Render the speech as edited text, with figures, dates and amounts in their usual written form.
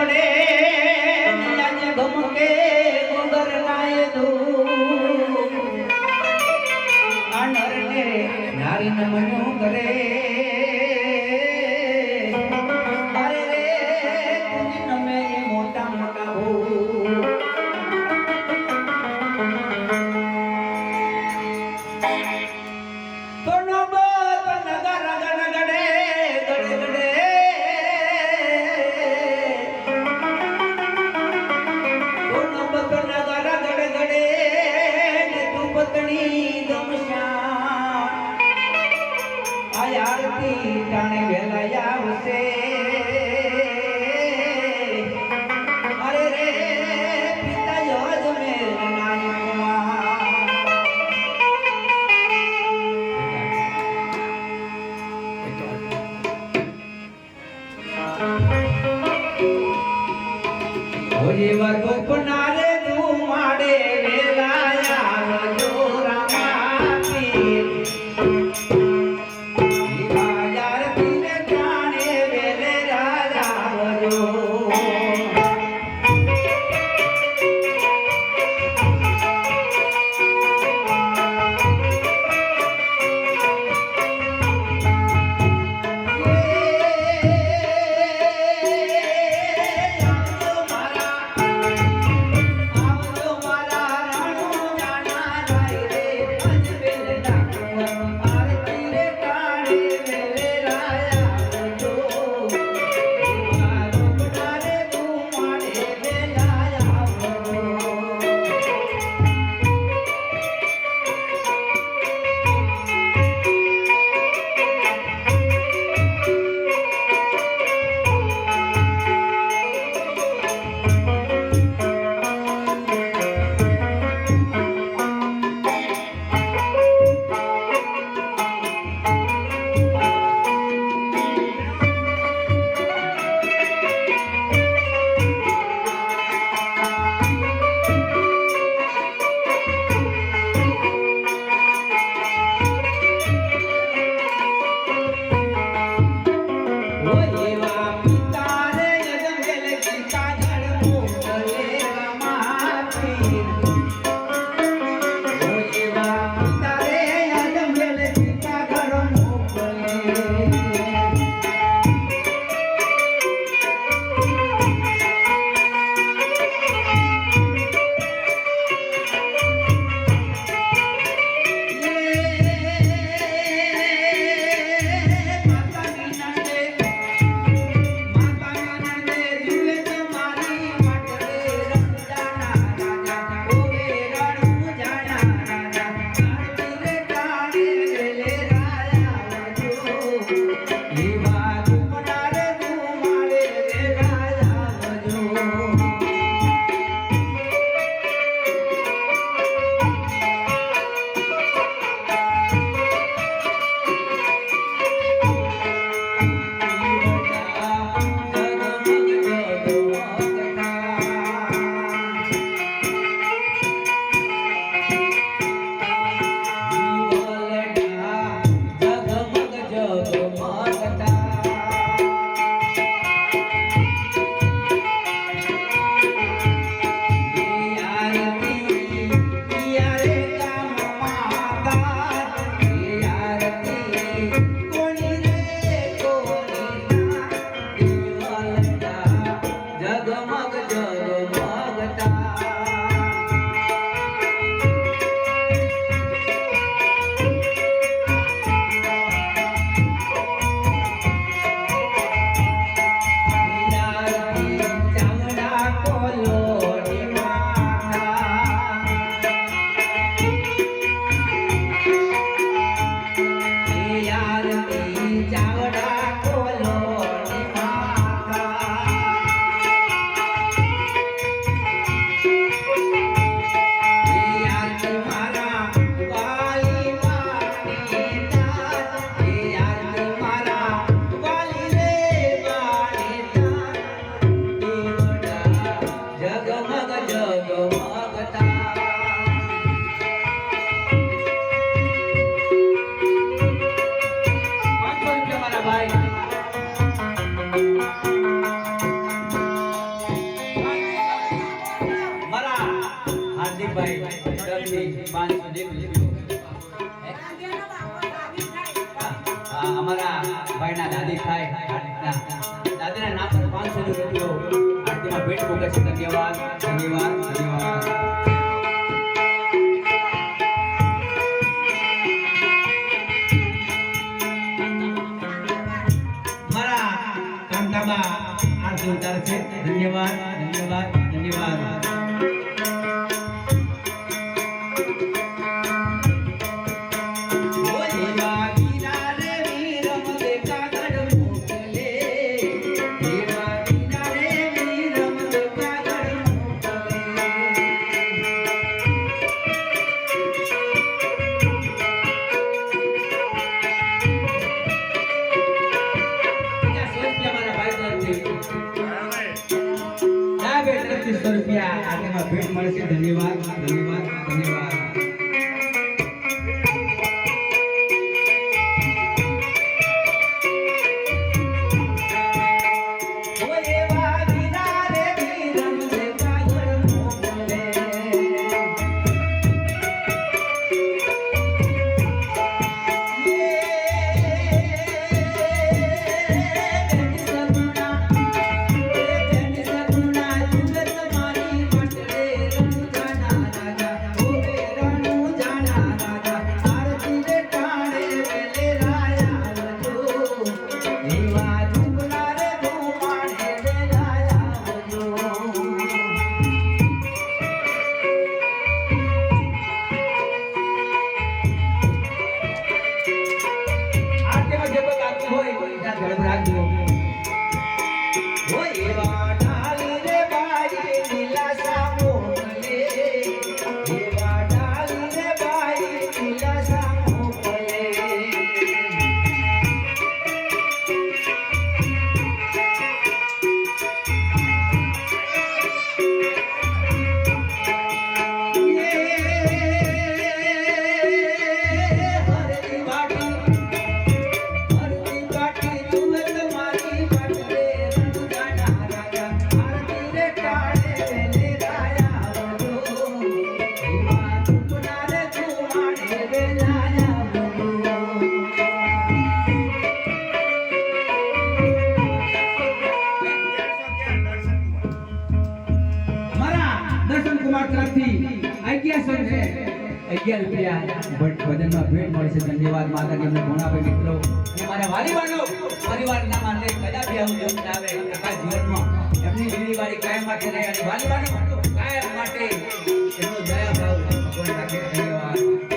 પડે આજે ધમકે ગોબર નાય દૂ આનરને નારી નમનો કરે અરે રે તુજી નમે મોટા મોટા હો ટાણે વેલા આવશે અરે રે પિતા યોજ મેર નાની વાર ગોપનારે તું માડે વેલા આવજો રામા પીર ભાઈ અમારા ભાઈના દાદી થાય દાદીના નામ પર 500 રૂપિયો આરતીમાં ભેટ મૂકે છે. ધન્યવાદ ધન્યવાદ ધન્યવાદ. મારા કાંતાબા આરતી ઉતારે છે. ધન્યવાદ ધન્યવાદ ધન્યવાદ. રૂપિયા આટલામાં ભેટ મળે છે. ધન્યવાદ ધન્યવાદ ધન્યવાદ. રૂપિયા ભજનમાં ભેટ મળે છે. ધન્યવાદ માતાજી અમને ભણાવે મિત્રો અને મારા વાલીવાનો પરિવારના માટે કદાપી આવું જમત આવે આખા જીવનમાં એમની દિલીવાળી કાયમ માટે રહે અને વાલીવાનો કાયમ માટે એમનો દયા ભાવ ભગવાન રાખે. ધન્યવાદ.